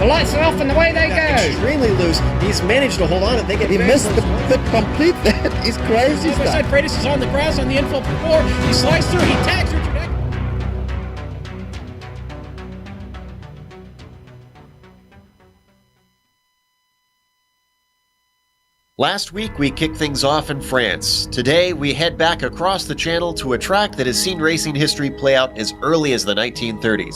The lights are off and away they go. Extremely loose. He's managed to hold on. I think he missed the complete. That is crazy stuff. Side Freitas is on the grass on the infield before. He slides through. He tags Richard Eck. Last week, we kicked things off in France. Today, we head back across the channel to a track that has seen racing history play out as early as the 1930s.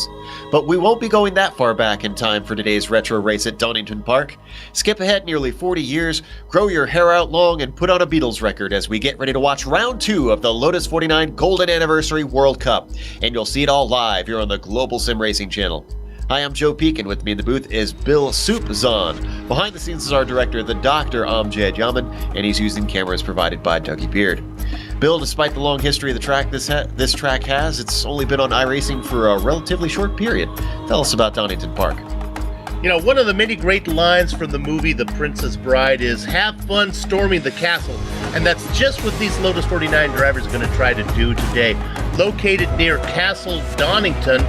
But we won't be going that far back in time for today's retro race at Donington Park. Skip ahead nearly 40 years, grow your hair out long, and put on a Beatles record as we get ready to watch round 2 of the Lotus 49 Golden Anniversary World Cup. And you'll see it all live here on the Global Sim Racing channel. Hi, I'm Joe Peak, and with me in the booth is Bill Soupzon. Behind the scenes is our director, the Dr. Amjad Yaman, and he's using cameras provided by Dougie Beard. Bill, despite the long history of the track this track has, it's only been on iRacing for a relatively short period. Tell us about Donington Park. You know, one of the many great lines from the movie The Princess Bride is, "Have fun storming the castle." And that's just what these Lotus 49 drivers are going to try to do today. Located near Castle Donington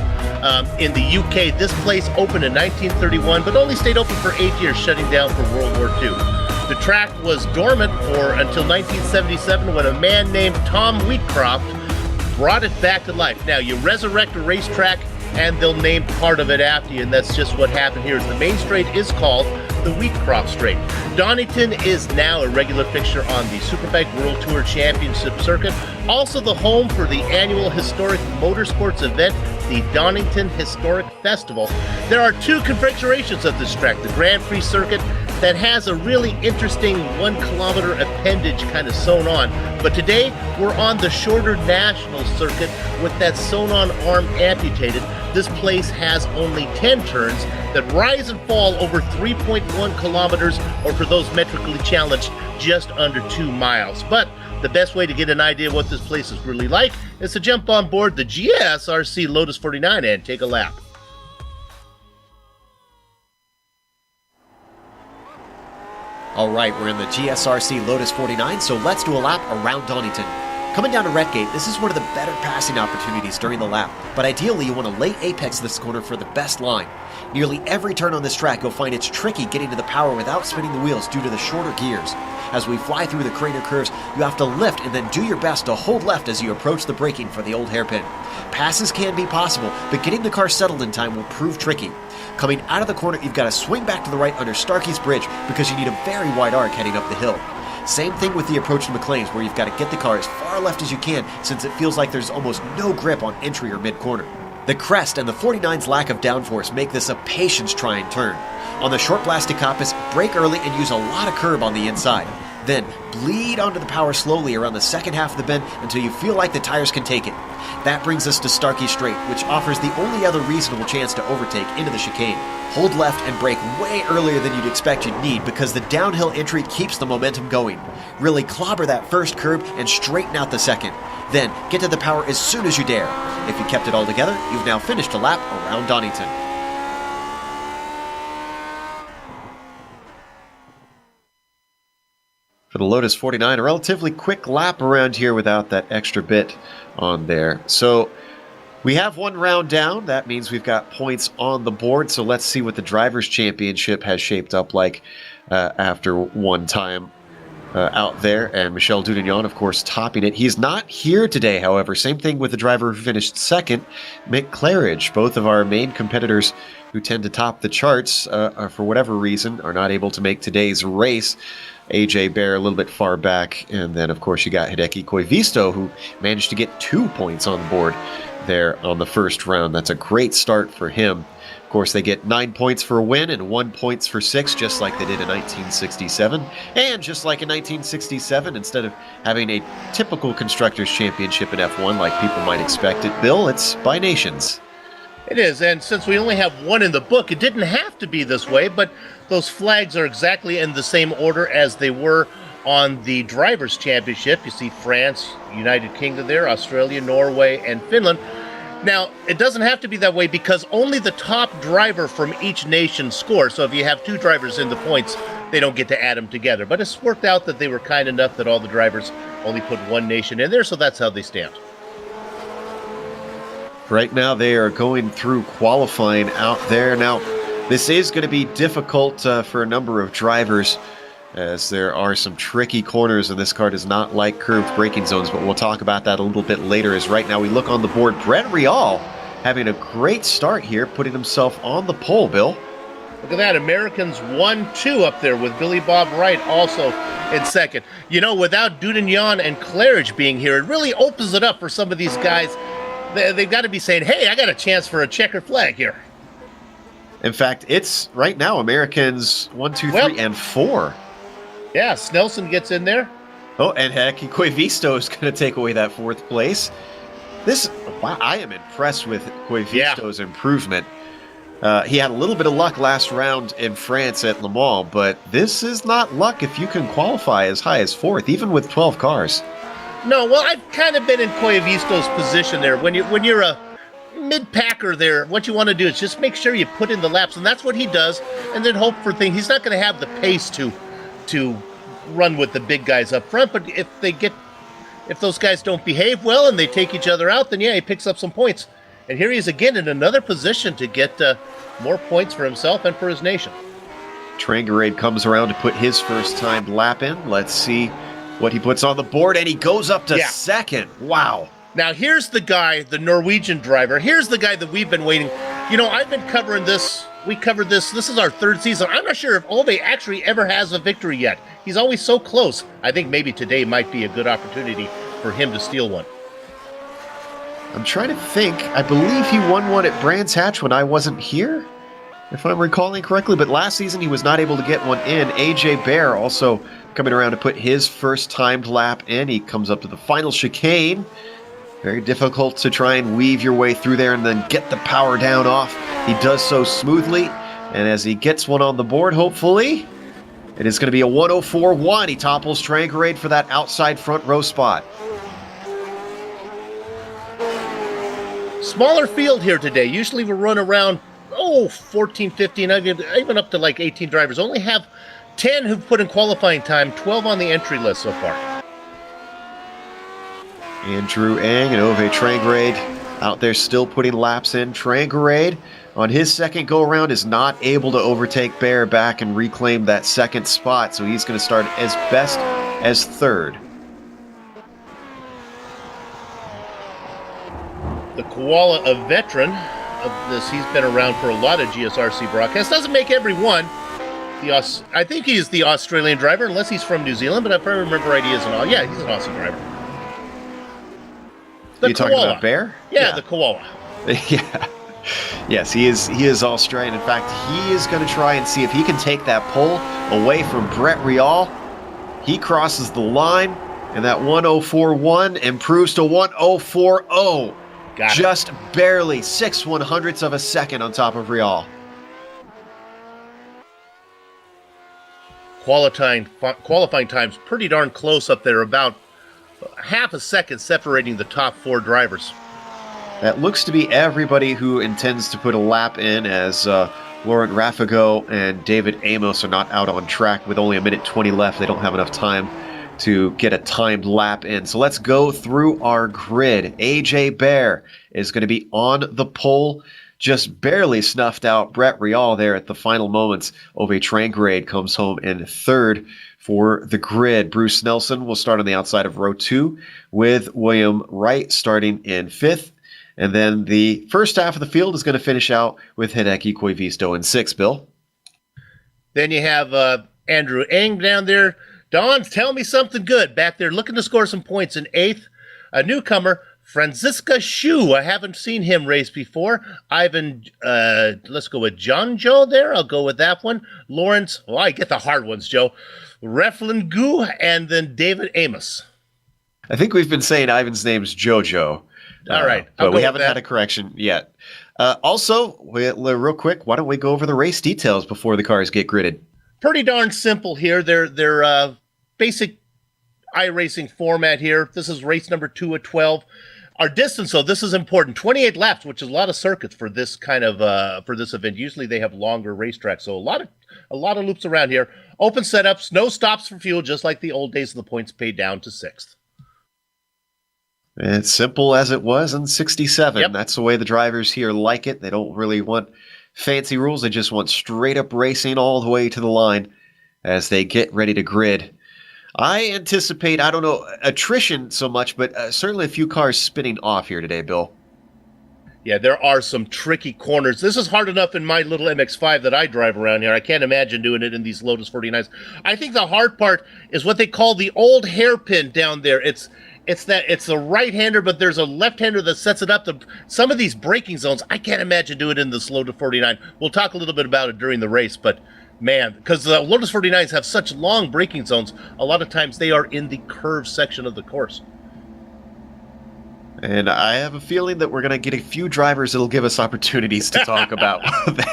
in the UK, this place opened in 1931, but only stayed open for 8 years, shutting down for World War II. The track was dormant until 1977 when a man named Tom Wheatcroft brought it back to life. Now, you resurrect a racetrack and they'll name part of it after you, and that's just what happened here. The main straight is called the Wheatcroft Straight. Donington is now a regular fixture on the Superbike World Tour Championship circuit, also the home for the annual historic motorsports event, the Donington Historic Festival. There are 2 configurations of this track, the Grand Prix circuit that has a really interesting 1 kilometer appendage kind of sewn on, but today we're on the shorter national circuit with that sewn on arm amputated. This place has only 10 turns that rise and fall over 3.1 kilometers, or for those metrically challenged, just under 2 miles. But the best way to get an idea of what this place is really like is to jump on board the GSRC Lotus 49 and take a lap. All right, we're in the GSRC Lotus 49, so let's do a lap around Donington. Coming down to Redgate, this is one of the better passing opportunities during the lap, but ideally you want to late apex this corner for the best line. Nearly every turn on this track you'll find it's tricky getting to the power without spinning the wheels due to the shorter gears. As we fly through the crater curves, you have to lift and then do your best to hold left as you approach the braking for the old hairpin. Passes can be possible, but getting the car settled in time will prove tricky. Coming out of the corner, you've got to swing back to the right under Starkey's Bridge because you need a very wide arc heading up the hill. Same thing with the approach to McLean's, where you've got to get the car as far left as you can since it feels like there's almost no grip on entry or mid-corner. The crest and the 49's lack of downforce make this a patience-trying turn. On the short blasted coppice, brake early and use a lot of curb on the inside. Then bleed onto the power slowly around the second half of the bend until you feel like the tires can take it. That brings us to Starkey Straight, which offers the only other reasonable chance to overtake into the chicane. Hold left and brake way earlier than you'd expect you'd need because the downhill entry keeps the momentum going. Really clobber that first curb and straighten out the second. Then get to the power as soon as you dare. If you kept it all together, you've now finished a lap around Donington. For the Lotus 49, a relatively quick lap around here without that extra bit on there. So we have 1 round down. That means we've got points on the board. So let's see what the Drivers' Championship has shaped up like after 1 time out there. And Michel Dudignon, of course, topping it. He's not here today, however. Same thing with the driver who finished second, Mick Claridge. Both of our main competitors who tend to top the charts, for whatever reason, are not able to make today's race. AJ Bear a little bit far back, and then of course you got Hideki Koivisto, who managed to get 2 points on the board there on the first round. That's a great start for him. Of course, they get 9 points for a win and 1 point for 6, just like they did in 1967. And just like in 1967, instead of having a typical Constructors' Championship in F1 like people might expect it, Bill, it's by nations. It is, and since we only have 1 in the book, it didn't have to be this way, but those flags are exactly in the same order as they were on the Drivers' Championship. You see France, United Kingdom there, Australia, Norway, and Finland. Now, it doesn't have to be that way because only the top driver from each nation scores. So if you have 2 drivers in the points, they don't get to add them together. But it's worked out that they were kind enough that all the drivers only put 1 nation in there, so that's how they stand. Right now they are going through qualifying out there. Now, This is going to be difficult for a number of drivers, as there are some tricky corners, and this car does not like curved braking zones, but we'll talk about that a little bit later, as right now we look on the board. Brett Rial having a great start here, putting himself on the pole, Bill. Look at that, Americans 1-2 up there with Billy Bob Wright also in second. You know, without Donington and Claridge being here, it really opens it up for some of these guys. They've got to be saying, hey, I got a chance for a checker flag here. In fact, it's right now Americans 1, 2, 3, and 4. Yeah, Snelson gets in there. Oh, and heck, Coivisto is going to take away that 4th place. Wow, I am impressed with Coivisto's improvement. He had a little bit of luck last round in France at Le Mans, but this is not luck if you can qualify as high as 4th, even with 12 cars. No, well, I've kind of been in Coivisto's position there. When you're a mid-packer there, what you want to do is just make sure you put in the laps, and that's what he does, and then hope for things. He's not going to have the pace to run with the big guys up front, but if those guys don't behave well and they take each other out, then yeah, he picks up some points. And here he is again in another position to get more points for himself and for his nation. Trangarade comes around to put his first time lap in. Let's see what he puts on the board, and he goes up to second. Wow. Now here's the guy, the Norwegian driver. Here's the guy that we've been waiting. You know, I've been covering this. We covered this. This is our 3rd season. I'm not sure if Ove actually ever has a victory yet. He's always so close. I think maybe today might be a good opportunity for him to steal one. I'm trying to think. I believe he won one at Brands Hatch when I wasn't here, if I'm recalling correctly. But last season he was not able to get one in. AJ Bear also coming around to put his first timed lap in. He comes up to the final chicane. Very difficult to try and weave your way through there and then get the power down off. He does so smoothly. And as he gets one on the board, hopefully, it is going to be a 104.1. He topples Trangarade for that outside front row spot. Smaller field here today. Usually we run around, 14, 15, even up to like 18 drivers. Only have 10 who've put in qualifying time, 12 on the entry list so far. Andrew Eng and Ove Trangarade out there still putting laps in. Trangarade on his second go-around is not able to overtake Bear back and reclaim that second spot, so he's going to start as best as 3rd. The Koala, a veteran of this, he's been around for a lot of GSRC broadcasts. Doesn't make every one. I think he's the Australian driver, unless he's from New Zealand, but if I remember right, he is yeah, he's an Aussie driver. Are you talking about Bear? Yeah, the Koala. Yeah. Yes, he is Australian. In fact, he is going to try and see if he can take that pole away from Brett Rial. He crosses the line, and that 104.1 improves to 104.0. Just barely 6/100ths of a second on top of Rial. Qualifying time's pretty darn close up there, about half a second separating the top 4 drivers. That looks to be everybody who intends to put a lap in, as Laurent Raffago and David Amos are not out on track with only 1:20 left. They don't have enough time to get a timed lap in. So let's go through our grid. AJ Bear is going to be on the pole, just barely snuffed out Brett Rial there at the final moments. Ove Trangarade comes home in 3rd for the grid. Bruce Nelson will start on the outside of row 2, with William Wright starting in 5th. And then the first half of the field is going to finish out with Hideki Koivisto in 6th, Bill. Then you have Andrew Eng down there. Don, tell me something good. Back there looking to score some points in 8th. A newcomer, Franziska Shu. I haven't seen him race before. Ivan, let's go with John Joe there. I'll go with that one. Lawrence, I get the hard ones, Joe. Reflin Gu, and then David Amos. I think we've been saying Ivan's name's Jojo. All right. But we haven't had a correction yet. Also, real quick, why don't we go over the race details before the cars get gridded? Pretty darn simple here. They're basic iRacing format here. This is race number 2 at 12. Our distance, though, this is important. 28 laps, which is a lot of circuits for this kind of for this event. Usually they have longer racetracks, so a lot of loops around here. Open setups, no stops for fuel, just like the old days of the points paid down to 6th. It's simple as it was in 67. Yep. That's the way the drivers here like it. They don't really want fancy rules. They just want straight up racing all the way to the line as they get ready to grid. I anticipate, I don't know, attrition so much, but certainly a few cars spinning off here today, Bill. Yeah, there are some tricky corners. This is hard enough in my little MX-5 that I drive around here. I can't imagine doing it in these Lotus 49s. I think the hard part is what they call the old hairpin down there. It's a right-hander, but there's a left-hander that sets it up. Some of these braking zones, I can't imagine doing it in this Lotus 49. We'll talk a little bit about it during the race, but man, because the Lotus 49s have such long braking zones, a lot of times they are in the curved section of the course. And I have a feeling that we're going to get a few drivers that'll give us opportunities to talk about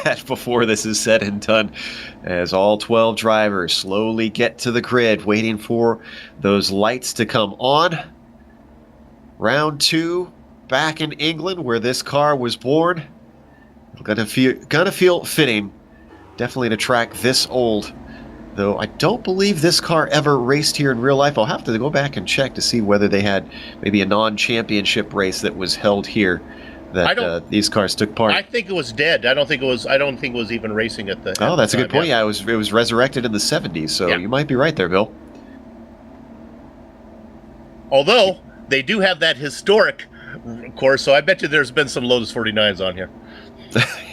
that before this is said and done, as all 12 drivers slowly get to the grid, waiting for those lights to come on. Round 2, back in England, where this car was born. Gonna feel fitting, definitely in a track this old, though I don't believe this car ever raced here in real life. I'll have to go back and check to see whether they had maybe a non-championship race that was held here that these cars took part. I think it was dead. I don't think it was even racing at the. Oh, that's a good point. Yeah, it was resurrected in the 70s, so you might be right there, Bill. Although they do have that historic course, so I bet you there's been some Lotus 49s on here.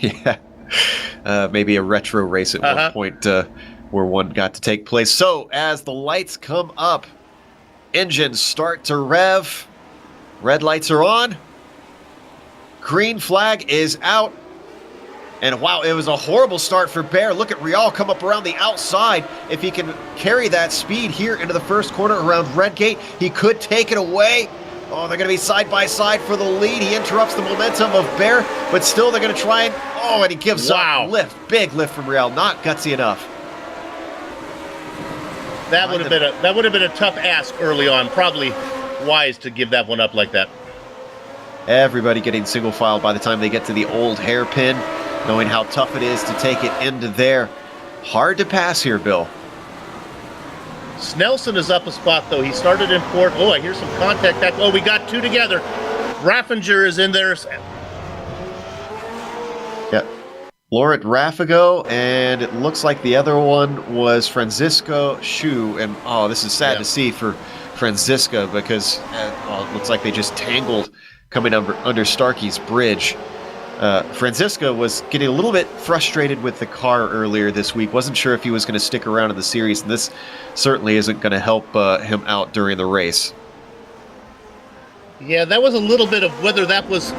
Yeah, maybe a retro race at one point where one got to take place. So as the lights come up, engines start to rev, red lights are on, green flag is out, and wow, it was a horrible start for Bear. Look at Rial come up around the outside. If he can carry that speed here into the first corner around Redgate, he could take it away. Oh, they're going to be side by side for the lead. He interrupts the momentum of Bear, but still they're going to try and... Oh, and he gives up. Lift. Big lift from Rial. Not gutsy enough. That would have been a tough ask early on. Probably wise to give that one up like that. Everybody getting single file by the time they get to the old hairpin, knowing how tough it is to take it into there. Hard to pass here, Bill. Snelson is up a spot, though. He started in fourth. Oh, I hear some contact back. Oh, we got two together. Raffinger is in there. Yeah. Laurent Raffigo, and it looks like the other one was Francisco Shu. And, oh, this is sad to see for Francisco because it looks like they just tangled coming under Starkey's bridge. Francisco was getting a little bit frustrated with the car earlier this week. Wasn't sure if he was going to stick around in the series, and this certainly isn't going to help him out during the race. Yeah, that was a little bit of whether that was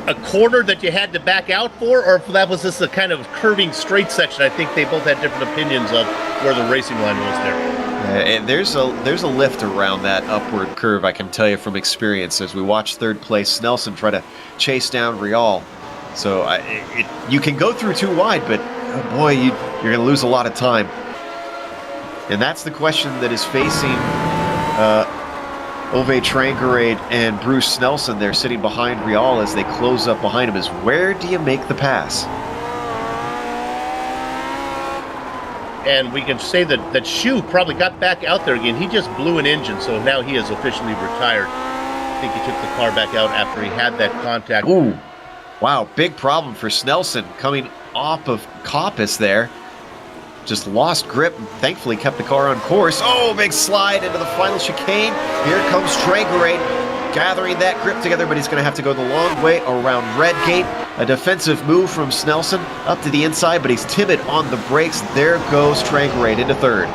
a corner that you had to back out for, or if that was just a kind of curving straight section. I think they both had different opinions of where the racing line was there. And there's a lift around that upward curve, I can tell you from experience, as we watch third place Snelson try to chase down Rial. So you can go through too wide, but oh boy, you're going to lose a lot of time. And that's the question that is facing Ove Trangarade and Bruce Snelson. They're sitting behind Rial as they close up behind him, is where do you make the pass? And we can say that Shu probably got back out there again. He just blew an engine, so now he is officially retired. I think he took the car back out after he had that contact. Ooh. Wow, big problem for Snelson coming off of Coppice there. Just lost grip and thankfully kept the car on course. Oh, big slide into the final chicane. Here comes Trangarade gathering that grip together, but he's going to have to go the long way around Redgate. A defensive move from Snelson up to the inside, but he's timid on the brakes. There goes Trangarade into third.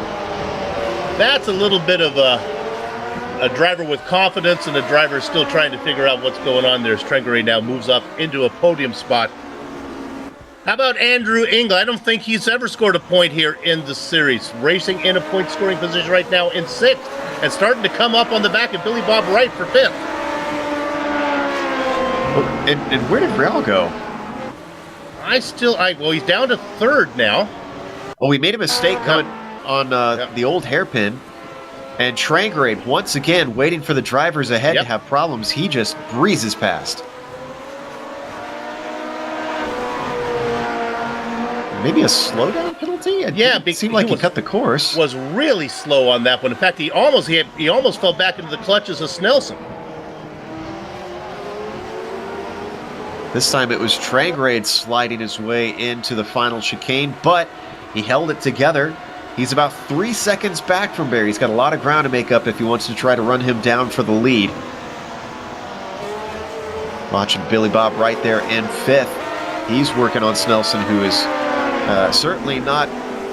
That's a little bit of a driver with confidence and a driver still trying to figure out what's going on there as Trangarade now moves up into a podium spot. How about Andrew Engel? I don't think he's ever scored a point here in the series. Racing in a point-scoring position right now in sixth and starting to come up on the back of Billy Bob Wright for fifth. Oh, and where did Rial go? Well, he's down to third now. Oh, we made a mistake coming on the old hairpin. And Trangarade, once again, waiting for the drivers ahead to have problems. He just breezes past. Maybe a slowdown penalty? It seemed like he cut the course. Was really slow on that one. In fact, he almost fell back into the clutches of Snelson. This time it was Trangrade sliding his way into the final chicane, but he held it together. He's about 3 seconds back from Bear. He's got a lot of ground to make up if he wants to try to run him down for the lead. Watching Billy Bob right there in 5th. He's working on Snelson, who has certainly not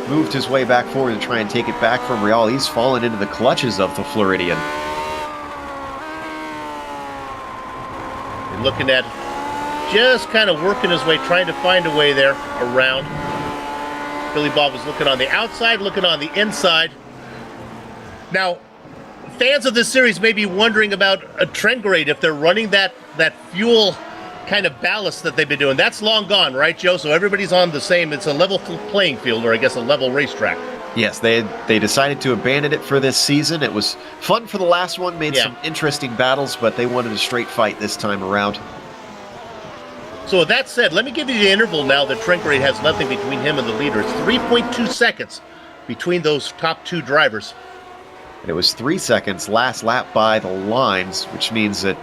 moved his way back forward to try and take it back from Real. He's fallen into the clutches of the Floridian. You're looking at just kind of working his way, trying to find a way there around. Billy Bob was looking on the outside, looking on the inside. Now, fans of this series may be wondering about a Trangrade if they're running that fuel kind of ballast that they've been doing. That's long gone, right, Joe? So everybody's on the same, it's a level playing field, or I guess a level racetrack. Yes, they decided to abandon it for this season. It was fun for the last one, made some interesting battles, but they wanted a straight fight this time around. So with that said, let me give you the interval now that Trangrade has nothing between him and the leader. It's 3.2 seconds between those top 2 drivers. And it was 3 seconds last lap by the lines, which means that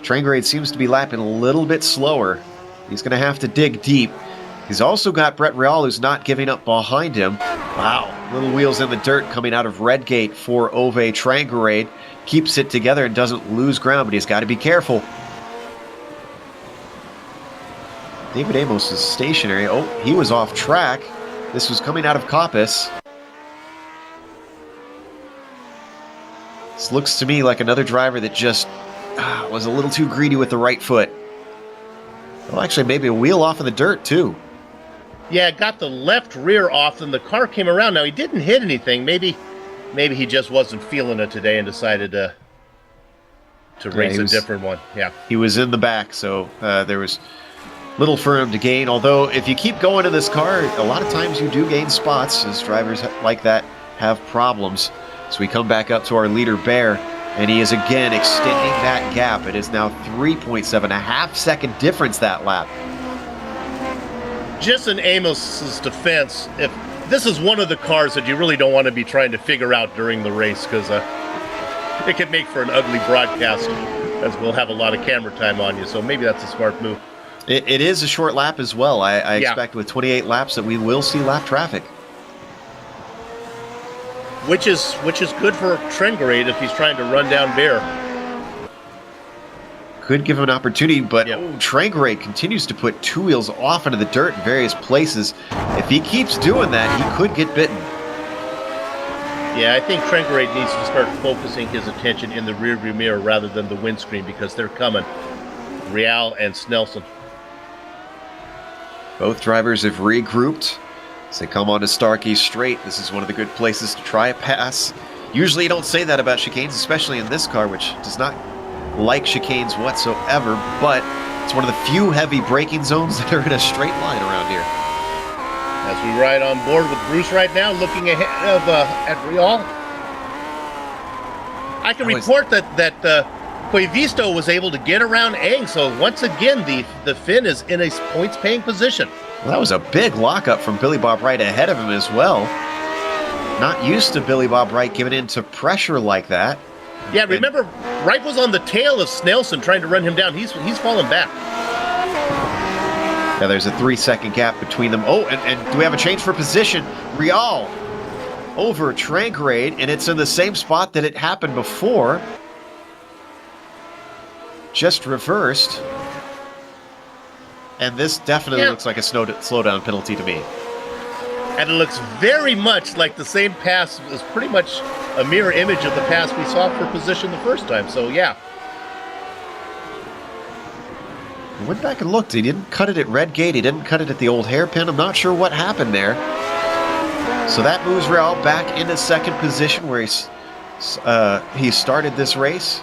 Trangrade seems to be lapping a little bit slower. He's going to have to dig deep. He's also got Brett Real, who's not giving up behind him. Wow, little wheels in the dirt coming out of Redgate for Ove Trangrade. Keeps it together and doesn't lose ground, but he's got to be careful. David Amos is stationary. Oh, he was off track. This was coming out of Coppice. This looks to me like another driver that just was a little too greedy with the right foot. Well, actually, maybe a wheel off in the dirt, too. Yeah, got the left rear off, and the car came around. Now, he didn't hit anything. Maybe he just wasn't feeling it today and decided to race a different one. Yeah. He was in the back, so there was little for him to gain, although if you keep going in this car, a lot of times you do gain spots, as drivers like that have problems. So we come back up to our leader, Bear, and he is again extending that gap. It is now 3.7, a half-second difference that lap. Just in Amos's defense, if this is one of the cars that you really don't want to be trying to figure out during the race, because it could make for an ugly broadcast, as we'll have a lot of camera time on you, so maybe that's a smart move. It is a short lap as well. I expect with 28 laps that we will see lap traffic. Which is good for Trangrade if he's trying to run down Bear. Could give him an opportunity, but Trangrade continues to put 2 wheels off into the dirt in various places. If he keeps doing that, he could get bitten. Yeah, I think Trangrade needs to start focusing his attention in the rearview mirror rather than the windscreen, because they're coming. Real and Snelson. Both drivers have regrouped as they come onto Starkey Straight. This is one of the good places to try a pass. Usually you don't say that about chicanes, especially in this car, which does not like chicanes whatsoever, but it's one of the few heavy braking zones that are in a straight line around here. As we ride on board with Bruce right now, looking ahead of at Real. I can report that Cuevisto was able to get around Eng, so once again the Finn is in a points-paying position. Well, that was a big lockup from Billy Bob Wright ahead of him as well. Not used to Billy Bob Wright giving into pressure like that. Yeah, remember, Wright was on the tail of Snelson trying to run him down. He's fallen back. Yeah, there's a 3-second gap between them. Oh, and do we have a change for position? Real over Trangrade, and it's in the same spot that it happened before. Just reversed. And this definitely looks like a slowdown penalty to me. And it looks very much like the same pass is pretty much a mirror image of the pass we saw for position the first time. So, yeah. I went back and looked. He didn't cut it at Redgate. He didn't cut it at the old hairpin. I'm not sure what happened there. So that moves Real back into second position where he started this race.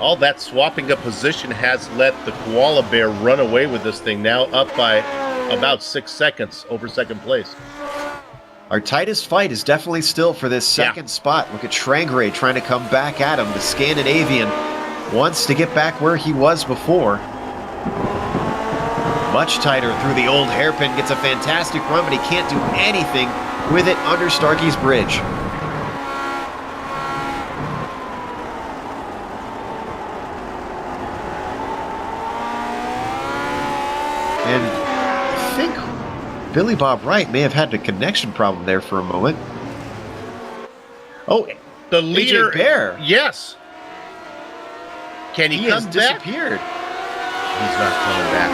All that swapping of position has let the Koala Bear run away with this thing, now up by about 6 seconds over second place. Our tightest fight is definitely still for this second spot. Look at Trangrade trying to come back at him. The Scandinavian wants to get back where he was before. Much tighter through the old hairpin. Gets a fantastic run, but he can't do anything with it under Starkey's bridge. And I think Billy Bob Wright may have had a connection problem there for a moment. Oh, the leader. AJ Bear. Yes. Can he come has back? disappeared. He's not coming back.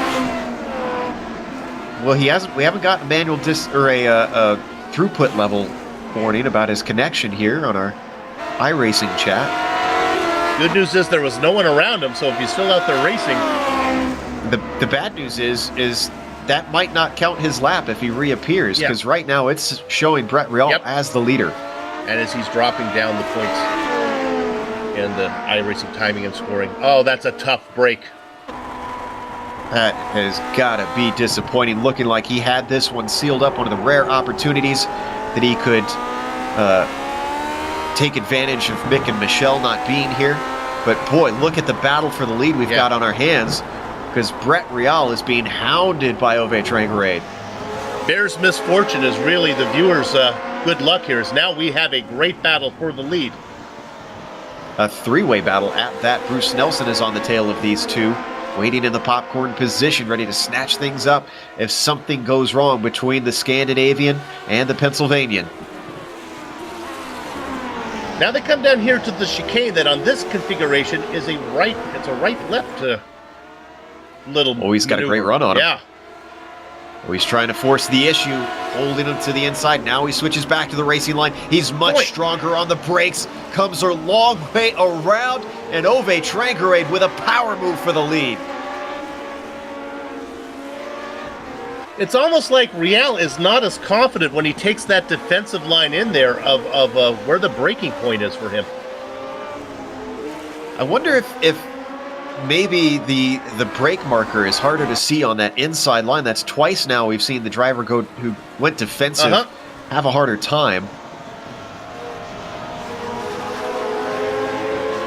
Well, he hasn't. We haven't gotten a manual a throughput level warning about his connection here on our iRacing chat. Good news is there was no one around him, so if he's still out there racing. The bad news is that might not count his lap if he reappears, because right now it's showing Brett Real as the leader. And as he's dropping down the points in the iRacing timing and scoring. Oh, that's a tough break. That has got to be disappointing, looking like he had this one sealed up, one of the rare opportunities that he could take advantage of Mick and Michelle not being here. But boy, look at the battle for the lead we've got on our hands, because Brett Real is being hounded by Ove Trangarade. Bear's misfortune is really the viewers' good luck here, is now we have a great battle for the lead. A three-way battle at that. Bruce Nelson is on the tail of these two, waiting in the popcorn position, ready to snatch things up if something goes wrong between the Scandinavian and the Pennsylvanian. Now they come down here to the chicane that on this configuration is a right-left little Oh, he's got maneuver. a great run on him. Yeah. Oh, he's trying to force the issue, holding him to the inside. Now he switches back to the racing line. He's much stronger on the brakes, comes a long way around, and Ove Trangarade with a power move for the lead. It's almost like Real is not as confident when he takes that defensive line in there of where the breaking point is for him. I wonder if maybe the brake marker is harder to see on that inside line. That's twice now we've seen the driver who went defensive have a harder time.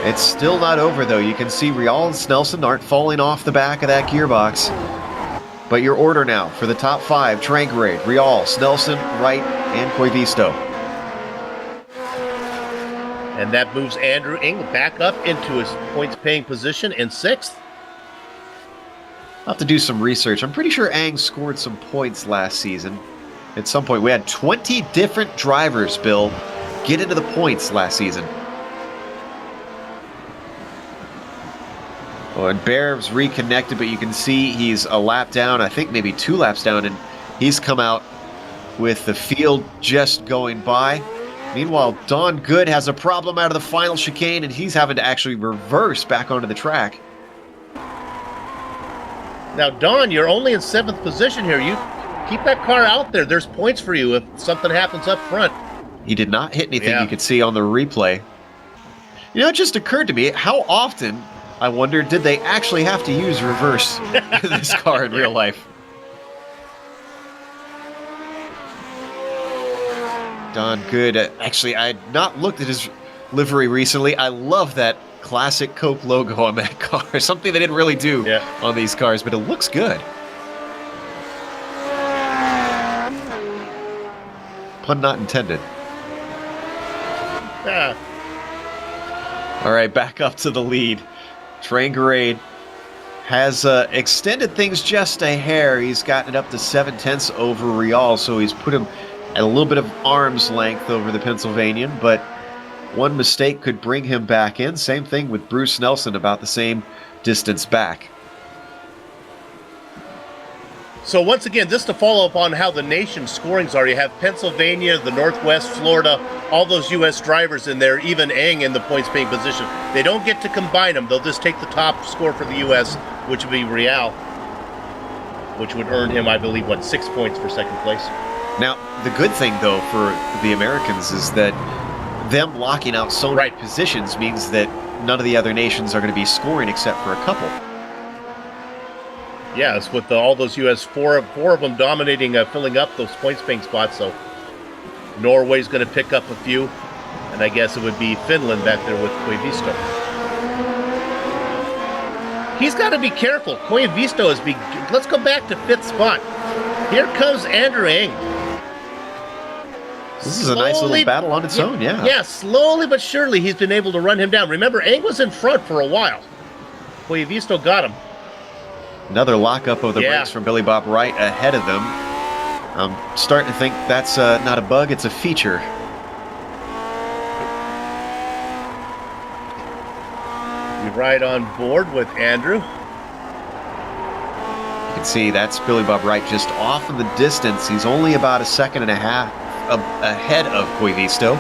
It's still not over, though. You can see Real and Snelson aren't falling off the back of that gearbox. But your order now for the top five: Trangarade, Real, Snelson, Wright, and Koivisto. And that moves Andrew Ing back up into his points-paying position in 6th. I'll have to do some research. I'm pretty sure Ang scored some points last season. At some point, we had 20 different drivers, Bill, get into the points last season. Oh, and Bear's reconnected, but you can see he's a lap down, I think maybe 2 laps down, and he's come out with the field just going by. Meanwhile, Don Good has a problem out of the final chicane, and he's having to actually reverse back onto the track. Now, Don, you're only in 7th position here. You keep that car out there. There's points for you if something happens up front. He did not hit anything you could see on the replay. You know, it just occurred to me, how often, I wonder, did they actually have to use reverse in this car in real life? Don Good. Actually, I had not looked at his livery recently. I love that classic Coke logo on that car. Something they didn't really do on these cars, but it looks good. Pun not intended. All right, back up to the lead. Trangarade has extended things just a hair. He's gotten it up to 7/10 over Real, so he's put him at a little bit of arm's length over the Pennsylvanian, but one mistake could bring him back in. Same thing with Bruce Nelson, about the same distance back. So once again, just to follow up on how the nation's scorings are, you have Pennsylvania, the Northwest, Florida, all those U.S. drivers in there, even Eng in the points-paying position. They don't get to combine them. They'll just take the top score for the U.S., which would be Real, which would earn him, I believe, 6 points for 2nd place. Now, the good thing, though, for the Americans is that them locking out so many positions means that none of the other nations are going to be scoring except for a couple. Yes, with all those U.S., four of them dominating, filling up those points-paying spots. So Norway's going to pick up a few, and I guess it would be Finland back there with Koivisto. He's got to be careful. Koivisto is let's go back to 5th spot. Here comes Andrew Eng. This is a nice little battle on its own, Yeah, slowly but surely he's been able to run him down. Remember, Eng was in front for a while. Koivisto got him. Another lockup of the brakes from Billy Bob Wright ahead of them. I'm starting to think that's not a bug, it's a feature. We ride on board with Andrew. You can see that's Billy Bob Wright just off in the distance. He's only about a second and a half ahead of Coivisto.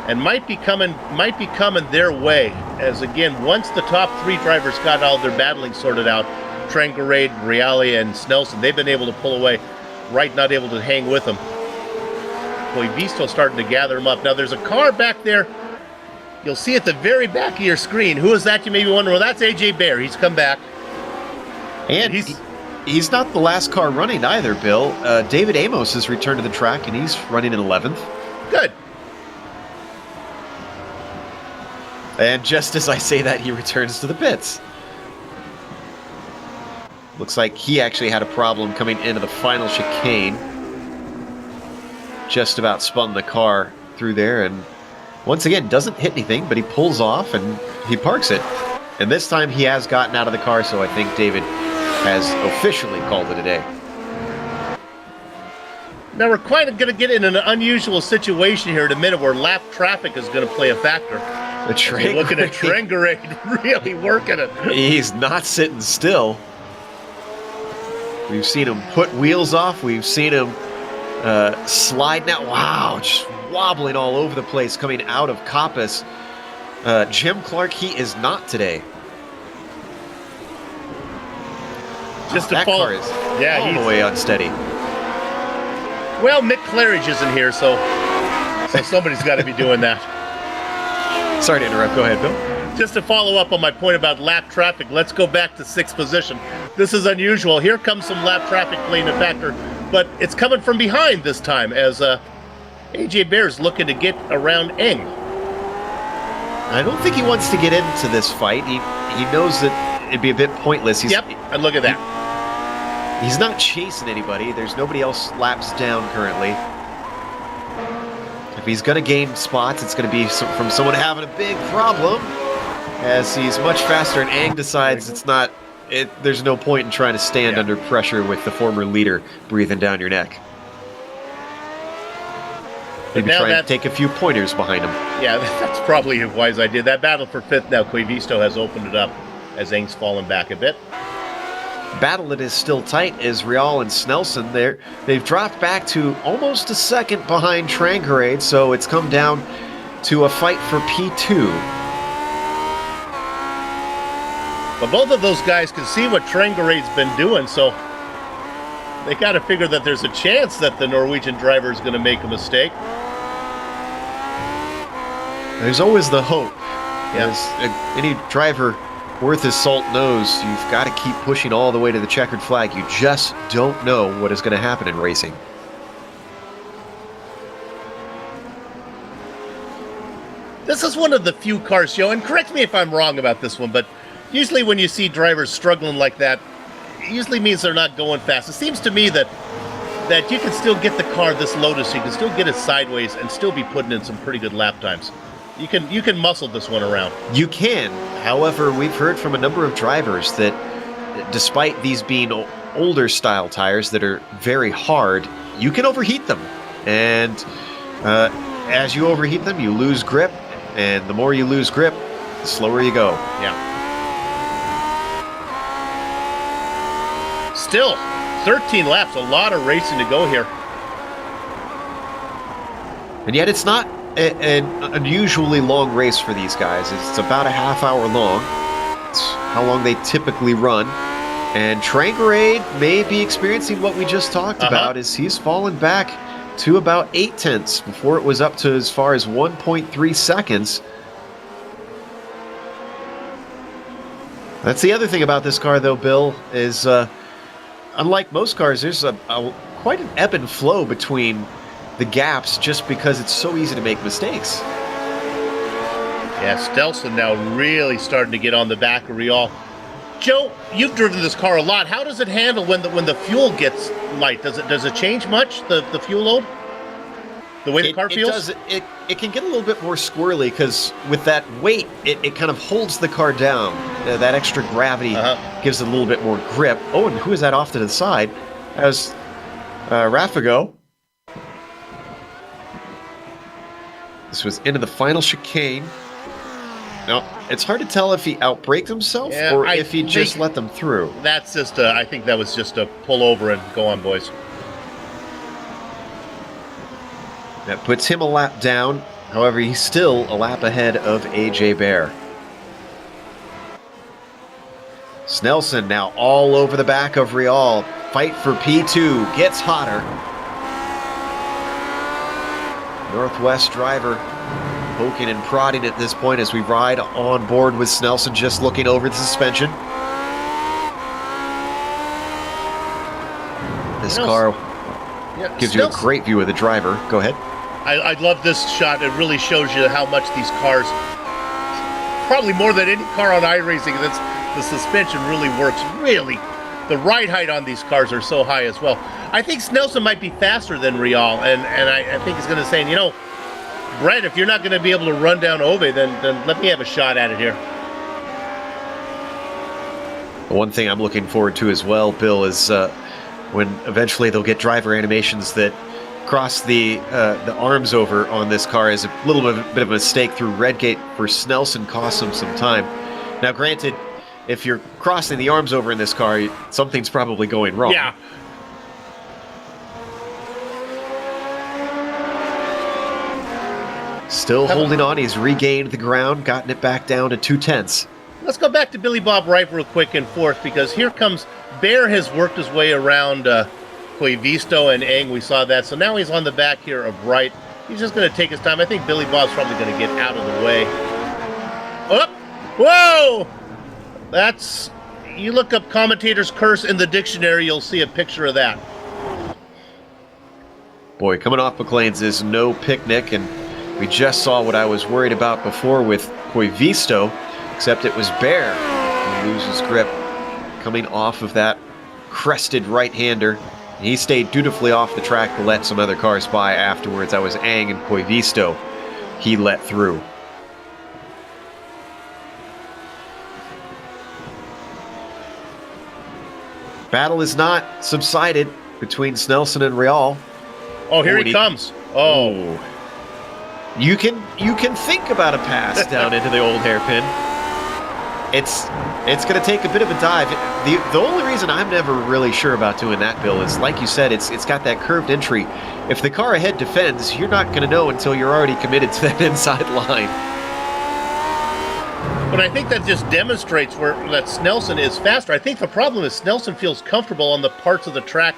And might be coming their way, as again, once the top 3 drivers got all their battling sorted out, Trangarade, Reale, and Snelson, they've been able to pull away. Wright not able to hang with them. Coivisto starting to gather them up. Now there's a car back there. You'll see at the very back of your screen. Who is that? You may be wondering. Well, that's AJ Bear. He's come back. And he's not the last car running either, Bill. David Amos has returned to the track, and he's running in 11th. Good. And just as I say that, he returns to the pits. Looks like he actually had a problem coming into the final chicane. Just about spun the car through there, and once again, doesn't hit anything, but he pulls off and he parks it. And this time he has gotten out of the car, so I think David has officially called it a day. Now we're quite going to get in an unusual situation here in a minute where lap traffic is going to play a factor. You're looking at Trangarade really working it. He's not sitting still. We've seen him put wheels off. We've seen him slide now. Wow, just wobbling all over the place coming out of Coppice. Jim Clark, he is not today. Just to that follow, car is all the way unsteady. Well, Mick Claridge isn't here, so somebody's got to be doing that. Sorry to interrupt. Go ahead, Bill. Just to follow up on my point about lap traffic, let's go back to 6th position. This is unusual. Here comes some lap traffic playing a factor, but it's coming from behind this time as AJ Bear's looking to get around Eng. I don't think he wants to get into this fight. He knows that it'd be a bit pointless. Yep, and look at that. He's not chasing anybody. There's nobody else laps down currently. If he's going to gain spots, it's going to be from someone having a big problem, as he's much faster, and Ang decides it's not. There's no point in trying to stand under pressure with the former leader breathing down your neck. Maybe try and take a few pointers behind him. Yeah, that's probably a wise idea. That battle for 5th now, Coivisto has opened it up as Ang's fallen back a bit. Battle that is still tight is Reale and Snelson. They've dropped back to almost a second behind Trangarade, so it's come down to a fight for P2. But both of those guys can see what Trangarade's been doing, so they got to figure that there's a chance that the Norwegian driver is going to make a mistake. There's always the hope. Yes. Any driver worth his salt knows you've got to keep pushing all the way to the checkered flag. You just don't know what is going to happen in racing. This is one of the few cars, Joe, and correct me if I'm wrong about this one, but usually when you see drivers struggling like that, it usually means they're not going fast. It seems to me that you can still get the car this Lotus, you can still get it sideways and still be putting in some pretty good lap times. You can muscle this one around. You can. However, we've heard from a number of drivers that despite these being older style tires that are very hard, you can overheat them. And as you overheat them, you lose grip. And the more you lose grip, the slower you go. Yeah. Still, 13 laps, a lot of racing to go here. And yet it's not an unusually long race for these guys. It's about a half hour long. It's how long they typically run. And Trangarade may be experiencing what we just talked about, as he's fallen back to about 0.8 before it was up to as far as 1.3 seconds. That's the other thing about this car, though, Bill, is unlike most cars, there's quite an ebb and flow between the gaps just because it's so easy to make mistakes. Yeah, Snelson now really starting to get on the back of Reale. Joe, you've driven this car a lot. How does it handle when the fuel gets light? Does it change much, the fuel load? The way the car feels? It can get a little bit more squirrely because with that weight, it kind of holds the car down. That extra gravity gives it a little bit more grip. Oh, and who is that off to the side? That was Rafago. This was into the final chicane. Now, it's hard to tell if he outbraked himself or if he just let them through. That's just, I think that was just a pull over and go on, boys. That puts him a lap down. However, he's still a lap ahead of AJ Bear. Snelson now all over the back of Rial. Fight for P2 gets hotter. Northwest driver poking and prodding at this point as we ride on board with Snelson just looking over the suspension. This car gives you a great view of the driver. Go ahead. I love this shot. It really shows you how much these cars, probably more than any car on iRacing, the suspension really works. Really, the ride height on these cars are so high as well. I think Snelson might be faster than Rial, and I think he's going to say, you know, Brett, if you're not going to be able to run down Ove, then let me have a shot at it here. One thing I'm looking forward to as well, Bill, is when eventually they'll get driver animations that cross the arms over on this car is a little bit of a mistake through Redgate for Snelson, cost him some time. Now, granted, if you're crossing the arms over in this car, something's probably going wrong. Yeah. Still holding on. He's regained the ground, gotten it back down to 2/10. Let's go back to Billy Bob Wright real quick and forth, because here comes Bear has worked his way around Coivisto and Eng. We saw that. So now he's on the back here of Wright. He's just going to take his time. I think Billy Bob's probably going to get out of the way. Oh! Whoa! That's... You look up commentator's curse in the dictionary, you'll see a picture of that. Boy, coming off McLean's is no picnic, and we just saw what I was worried about before with Coivisto, except it was Bear who loses grip coming off of that crested right-hander. He stayed dutifully off the track to let some other cars by afterwards. That was Eng and Coivisto he let through. Battle is not subsided between Snelson and Rial. Oh, here he comes. Oh. You can think about a pass down into the old hairpin. It's going to take a bit of a dive. The only reason I'm never really sure about doing that, Bill, is like you said, it's got that curved entry. If the car ahead defends, you're not going to know until you're already committed to that inside line. But I think that just demonstrates that Snelson is faster. I think the problem is Snelson feels comfortable on the parts of the track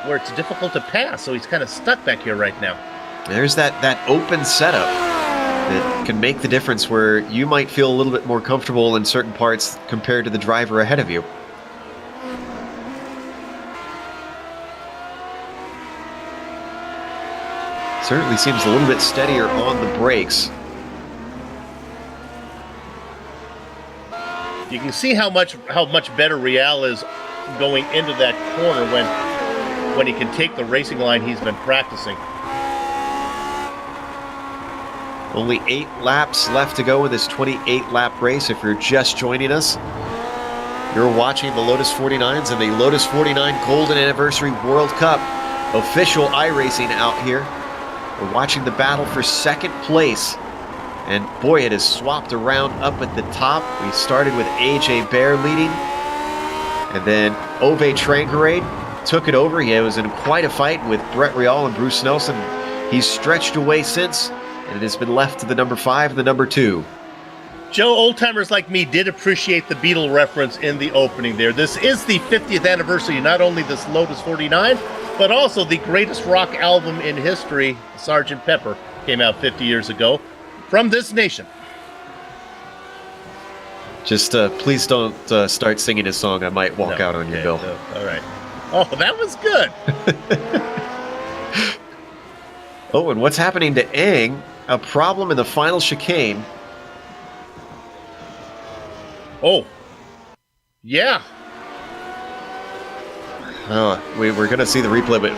where it's difficult to pass, so he's kind of stuck back here right now. There's that open setup that can make the difference where you might feel a little bit more comfortable in certain parts compared to the driver ahead of you. Certainly seems a little bit steadier on the brakes. You can see how much better Rial is going into that corner when he can take the racing line he's been practicing. Only 8 laps left to go in this 28-lap race. If you're just joining us, you're watching the Lotus 49s and the Lotus 49 Golden Anniversary World Cup official iRacing out here. We're watching the battle for second place. And boy, it has swapped around up at the top. We started with AJ Bear leading. And then Ove Trangarade took it over. He was in quite a fight with Brett Rial and Bruce Snelson. He's stretched away since, and it has been left to the number 5 and the number 2. Joe, old-timers like me did appreciate the Beatle reference in the opening there. This is the 50th anniversary, not only this Lotus 49, but also the greatest rock album in history, Sgt. Pepper, came out 50 years ago. From this nation. Just please don't start singing his song. I might walk out on you, Bill. No, all right. Oh, that was good. Oh, and what's happening to Eng? A problem in the final chicane. Oh. Yeah. We're going to see the replay, but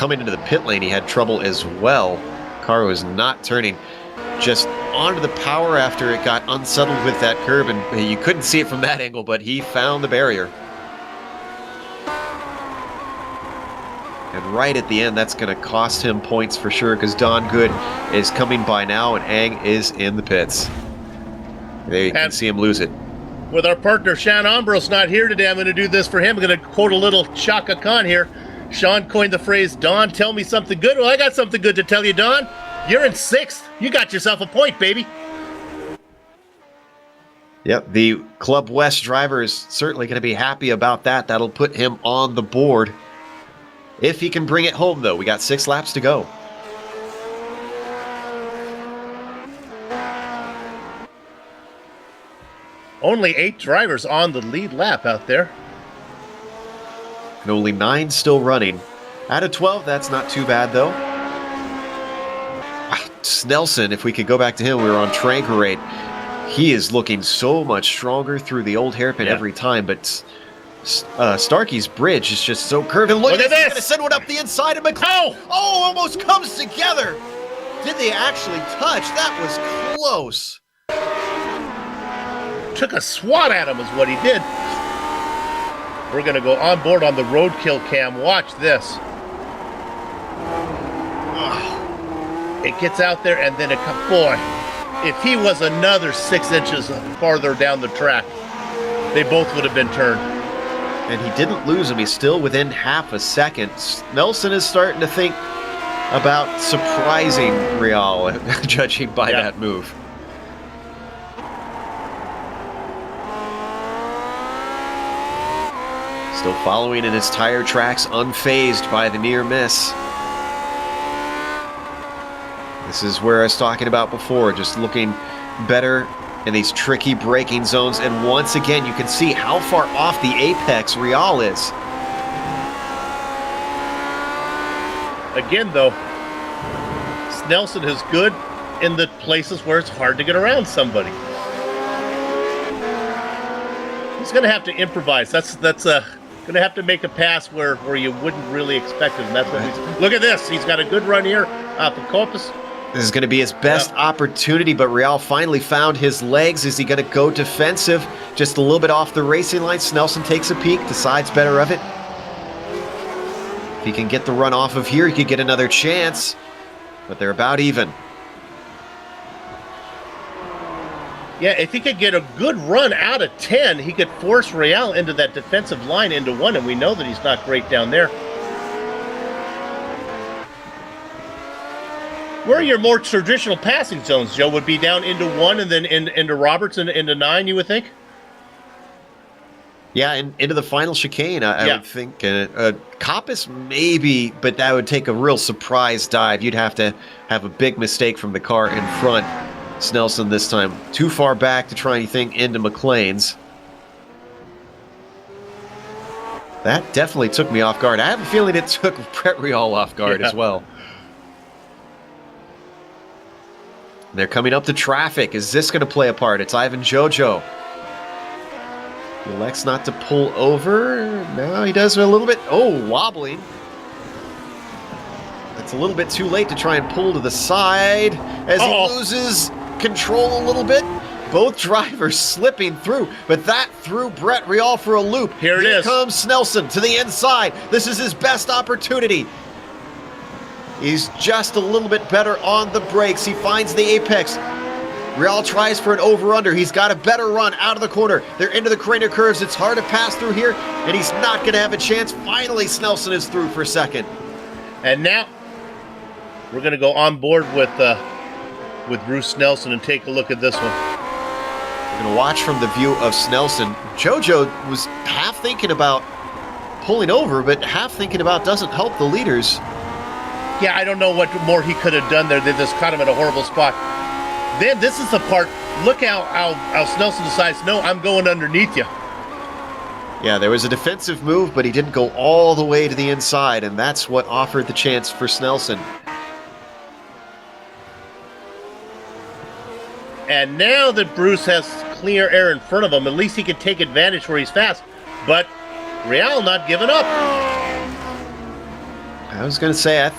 coming into the pit lane, he had trouble as well. Car was not turning just onto the power after it got unsettled with that curb, and you couldn't see it from that angle, but he found the barrier. And right at the end, that's going to cost him points for sure, because Don Good is coming by now, and Ang is in the pits. There you can see him lose it. With our partner, Sean Ombros, not here today, I'm going to do this for him. I'm going to quote a little Chaka Khan here. Sean coined the phrase, Don, tell me something good. Well, I got something good to tell you, Don. You're in 6th. You got yourself a point, baby. Yep, the Club West driver is certainly going to be happy about that. That'll put him on the board. If he can bring it home, though. We got 6 laps to go. Only 8 drivers on the lead lap out there. And only 9 still running. Out of 12, that's not too bad, though. Snelson, if we could go back to him, we were on Tranquerade. He is looking so much stronger through the old hairpin every time, but Starkey's bridge is just so curved. And look at this! He's going to send one up the inside of McLean. Oh, almost comes together! Did they actually touch? That was close. Took a swat at him is what he did. We're going to go on board on the roadkill cam. Watch this. It gets out there, and then boy, if he was another 6 inches farther down the track, they both would have been turned. And he didn't lose him. He's still within half a second. Nelson is starting to think about surprising Real, judging by that move. Still following in his tire tracks, unfazed by the near miss. This is where I was talking about before, just looking better in these tricky braking zones. And once again, you can see how far off the apex Real is. Again, though, Snelson is good in the places where it's hard to get around somebody. He's going to have to improvise. That's going to have to make a pass where you wouldn't really expect it. And that's what he's. Look at this. He's got a good run here off of Copus. This is going to be his best opportunity, but Real finally found his legs. Is he going to go defensive? Just a little bit off the racing line. Snelson takes a peek, decides better of it. If he can get the run off of here, he could get another chance, but they're about even. Yeah, if he could get a good run out of 10, he could force Real into that defensive line into 1, and we know that he's not great down there. Where are your more traditional passing zones, Joe? Would be down into 1 and then into Roberts and into 9, you would think? Yeah, and into the final chicane, I would think. Coppice, maybe, but that would take a real surprise dive. You'd have to have a big mistake from the car in front. Snelson this time too far back to try anything into McLean's. That definitely took me off guard. I have a feeling it took Brett Real off guard as well. They're coming up to traffic. Is this going to play a part? It's Ivan Jojo. He elects not to pull over. No, he does a little bit. Oh, wobbling. It's a little bit too late to try and pull to the side as he loses control a little bit. Both drivers slipping through, but that threw Brett Real for a loop. Here comes Snelson to the inside. This is his best opportunity. He's just a little bit better on the brakes. He finds the apex. Real tries for an over-under. He's got a better run out of the corner. They're into the Craner curves. It's hard to pass through here, and he's not going to have a chance. Finally, Snelson is through for second. And now we're going to go on board with Bruce Snelson and take a look at this one. We're going to watch from the view of Snelson. Jojo was half thinking about pulling over, but half thinking about doesn't help the leaders. Yeah, I don't know what more he could have done there. They just caught him at a horrible spot. Then this is the part. Look how Snelson decides, no, I'm going underneath you. Yeah, there was a defensive move, but he didn't go all the way to the inside, and that's what offered the chance for Snelson. And now that Bruce has clear air in front of him, at least he can take advantage where he's fast. But Real not giving up. I was going to say,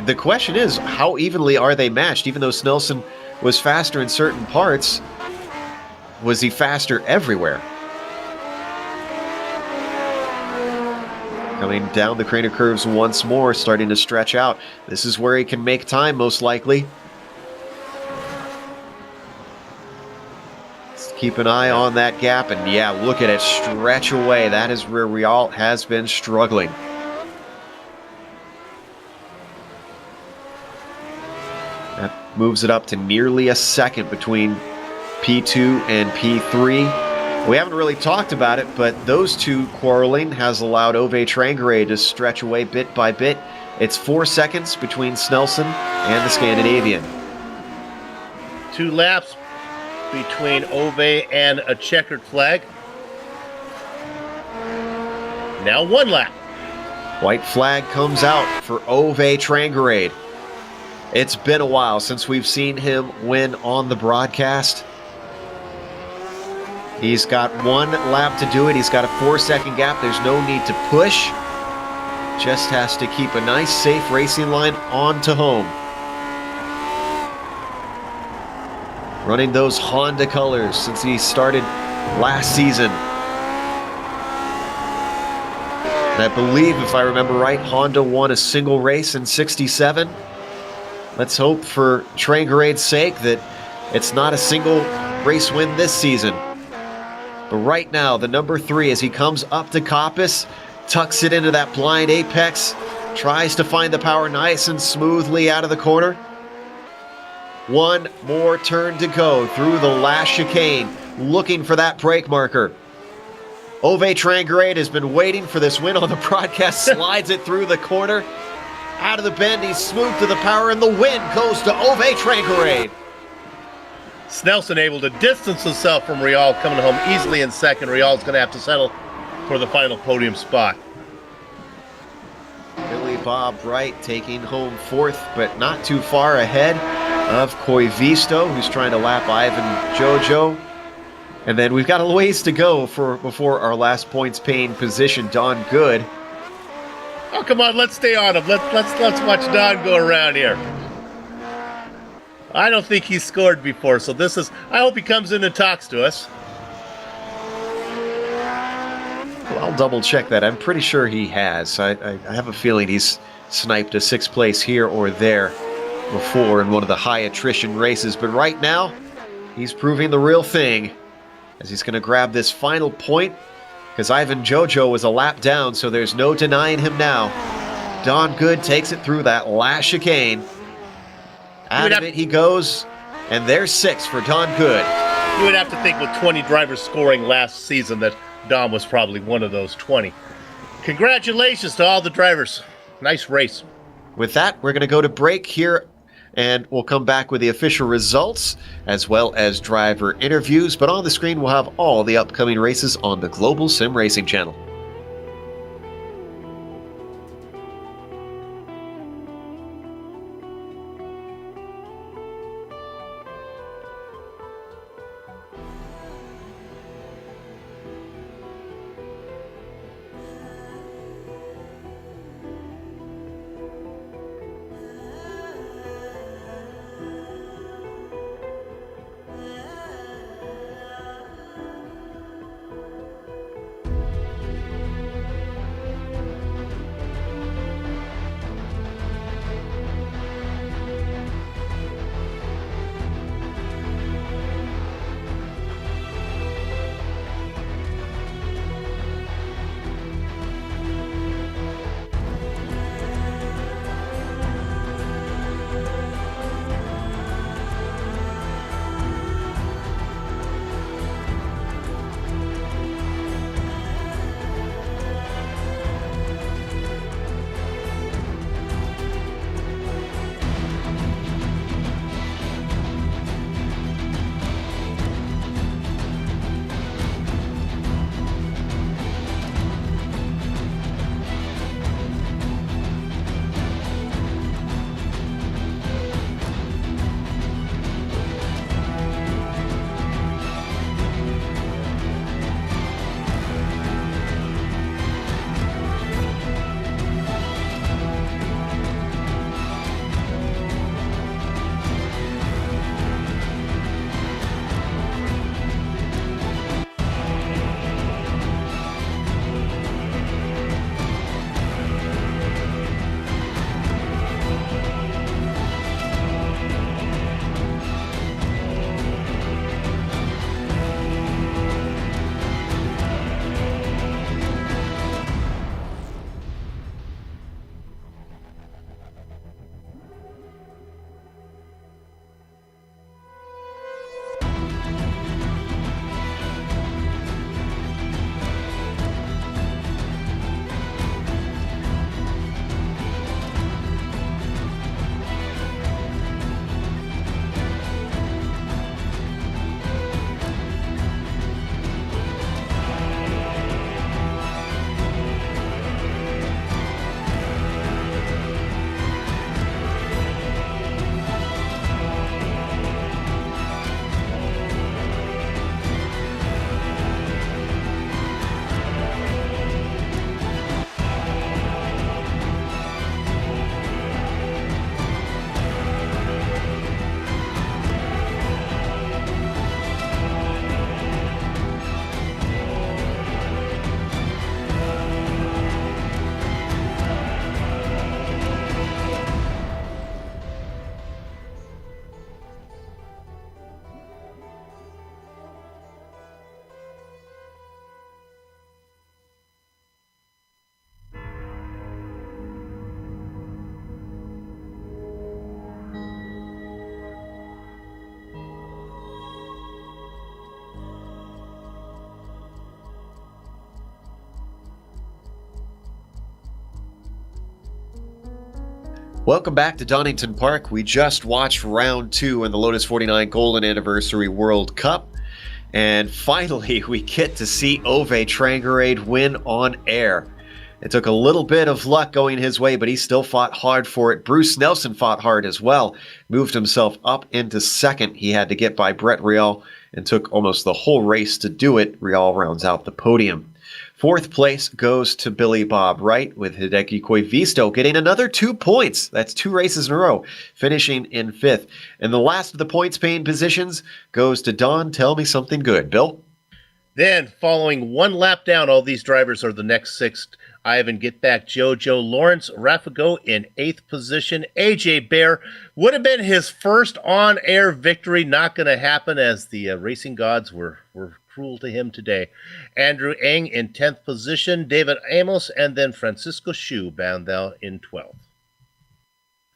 the question is, how evenly are they matched? Even though Snelson was faster in certain parts, was he faster everywhere? Coming down the crater curves once more, starting to stretch out. This is where he can make time, most likely. Let's keep an eye on that gap, and yeah, look at it stretch away. That is where Rial has been struggling. That moves it up to nearly a second between P2 and P3. We haven't really talked about it, but those two quarreling has allowed Ove Trangaré to stretch away bit by bit. It's 4 seconds between Snelson and the Scandinavian. 2 laps between Ove and a checkered flag. Now 1 lap. White flag comes out for Ove Trangaré. It's been a while since we've seen him win on the broadcast. He's got 1 lap to do it. He's got a 4-second gap. There's no need to push. Just has to keep a nice, safe racing line on to home. Running those Honda colors since he started last season. And I believe, if I remember right, Honda won a single race in '67. Let's hope for Trangaré's sake that it's not a single race win this season. But right now, the number 3, as he comes up to Coppice, tucks it into that blind apex, tries to find the power nice and smoothly out of the corner. 1 more turn to go through the last chicane, looking for that brake marker. Ove Trangaré has been waiting for this win on the broadcast, slides it through the corner. Out of the bend, he's smooth to the power, and the win goes to Ove Trangaré. Snelson able to distance himself from Rial, coming home easily in second. Rial's going to have to settle for the final podium spot. Billy Bob Wright taking home 4th, but not too far ahead of Koivisto, who's trying to lap Ivan Jojo. And then we've got a ways to go before our last points paying position, Don Good. Oh, come on, let's stay on him. Let's watch Don go around here. I don't think he's scored before, so this is... I hope he comes in and talks to us. Well, I'll double check that. I'm pretty sure he has. I have a feeling he's sniped a 6th place here or there before in one of the high attrition races. But right now, he's proving the real thing, as he's going to grab this final point, because Ivan Jojo was a lap down, so there's no denying him now. Don Good takes it through that last chicane. Out of it he goes, and there's 6 for Don Good. You would have to think with 20 drivers scoring last season that Don was probably one of those 20. Congratulations to all the drivers. Nice race. With that, we're going to go to break here, and we'll come back with the official results as well as driver interviews. But on the screen, we'll have all the upcoming races on the Global Sim Racing channel. Welcome back to Donington Park. We just watched round 2 in the Lotus 49 Golden Anniversary World Cup. And finally, we get to see Ove Trangerade win on air. It took a little bit of luck going his way, but he still fought hard for it. Bruce Nelson fought hard as well, moved himself up into second. He had to get by Brett Rial and took almost the whole race to do it. Rial rounds out the podium. 4th place goes to Billy Bob Wright, with Hideki Koivisto getting another 2 points. That's 2 races in a row, finishing in 5th. And the last of the points-paying positions goes to Don Tell Me Something Good. Bill? Then, following 1 lap down, all these drivers are the next 6. Ivan Getback, Jojo Lawrence, Rafago in 8th position. AJ Bear would have been his first on-air victory. Not going to happen, as the racing gods were cruel to him today. Andrew Eng in 10th position, David Amos, and then Francisco Shu bound out in 12th.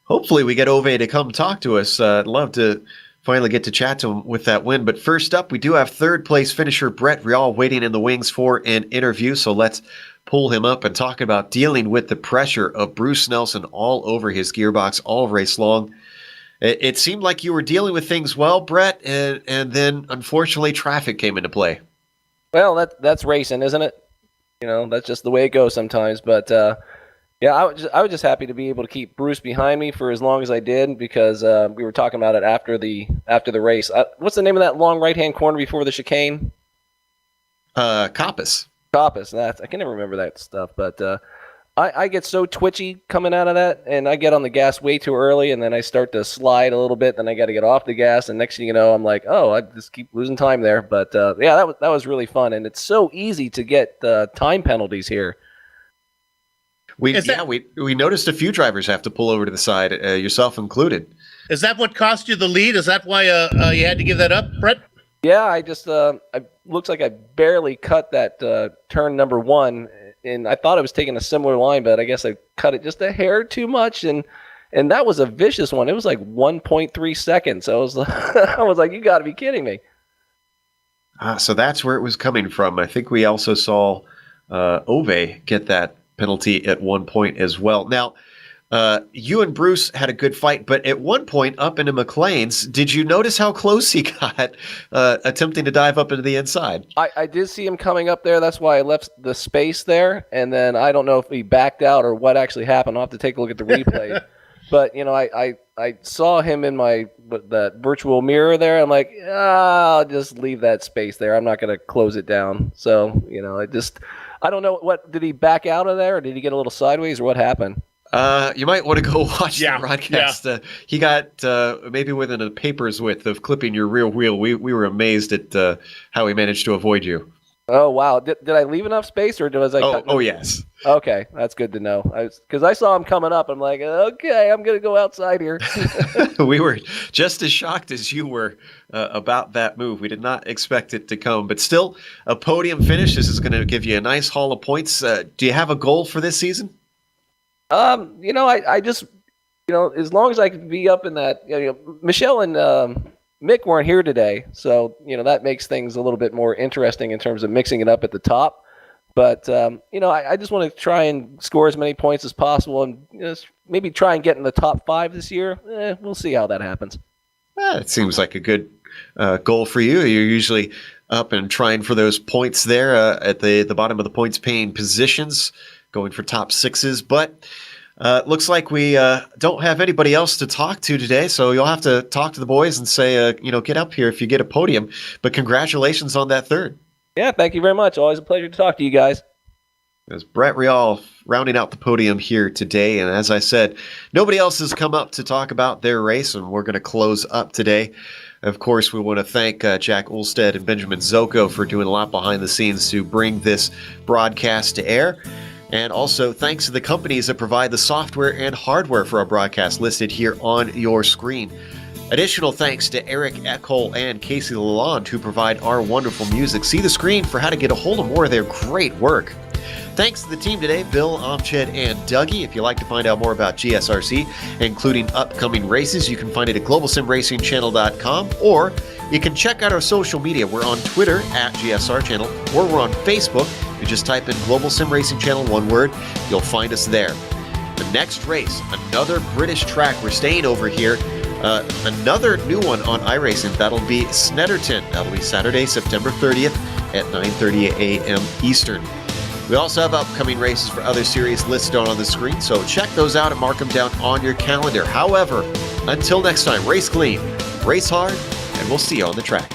Hopefully we get Ove to come talk to us. I'd love to finally get to chat to him with that win. But first up, we do have 3rd place finisher Brett Rial waiting in the wings for an interview. So let's pull him up and talk about dealing with the pressure of Bruce Nelson all over his gearbox all race long. It seemed like you were dealing with things well, Brett, and then unfortunately traffic came into play. Well, that's racing, isn't it? You know, that's just the way it goes sometimes. But yeah, I was just happy to be able to keep Bruce behind me for as long as I did, because we were talking about it after the race. What's the name of that long right-hand corner before the chicane? Coppice. Coppice. I can never remember that stuff, but I get so twitchy coming out of that, and I get on the gas way too early, and then I start to slide a little bit, then I got to get off the gas, and next thing you know, I'm like, oh, I just keep losing time there. But yeah, that was really fun, and it's so easy to get time penalties here. We noticed a few drivers have to pull over to the side, yourself included. Is that what cost you the lead? Is that why you had to give that up, Brett? Yeah, I just looks like I barely cut that turn number 1. And I thought I was taking a similar line, but I guess I cut it just a hair too much, and that was a vicious one. It was like 1.3 seconds. I was like, you got to be kidding me. So that's where it was coming from. I think we also saw Ove get that penalty at one point as well. Now, you and Bruce had a good fight, but at one point up into McLean's, did you notice how close he got attempting to dive up into the inside? I did see him coming up there. That's why I left the space there. And then I don't know if he backed out or what actually happened. I'll have to take a look at the replay. But, you know, I saw him in that virtual mirror there. I'm like, I'll just leave that space there. I'm not going to close it down. So, you know, I don't know. Did he back out of there, or did he get a little sideways, or what happened? You might want to go watch the broadcast. Yeah. He got maybe within a paper's width of clipping your rear wheel. We were amazed at how he managed to avoid you. Oh, wow. Did I leave enough space, or was I? Oh, yes. Okay, that's good to know. Because I saw him coming up. I'm like, okay, I'm going to go outside here. We were just as shocked as you were about that move. We did not expect it to come. But still, a podium finish. This is going to give you a nice haul of points. Do you have a goal for this season? You know, I just, you know, as long as I can be up in that, you know, Michelle and Mick weren't here today, so, you know, that makes things a little bit more interesting in terms of mixing it up at the top. But, you know, I just want to try and score as many points as possible, and, you know, maybe try and get in the top 5 this year. We'll see how that happens. It seems like a good goal for you. You're usually up and trying for those points there at the bottom of the points paying positions, going for top 6s, but looks like we don't have anybody else to talk to today, so you'll have to talk to the boys and say, you know, get up here if you get a podium. But congratulations on that 3rd. Yeah, thank you very much. Always a pleasure to talk to you guys. There's Brett Rial rounding out the podium here today, and as I said, nobody else has come up to talk about their race, and we're going to close up today. Of course, we want to thank Jack Ulstead and Benjamin Zoko for doing a lot behind the scenes to bring this broadcast to air. And also, thanks to the companies that provide the software and hardware for our broadcast listed here on your screen. Additional thanks to Eric Eckhol and Casey Lalonde, who provide our wonderful music. See the screen for how to get a hold of more of their great work. Thanks to the team today, Bill, Amched, and Dougie. If you'd like to find out more about GSRC, including upcoming races, you can find it at globalsimracingchannel.com, or you can check out our social media. We're on Twitter at GSR Channel, or we're on Facebook. You just type in Global Sim Racing Channel, one word, you'll find us there. The next race, another British track. We're staying over here. Another new one on iRacing. That'll be Snetterton. That'll be Saturday, September 30th at 9:30 a.m. Eastern. We also have upcoming races for other series listed on the screen, so check those out and mark them down on your calendar. However, until next time, race clean, race hard, and we'll see you on the track.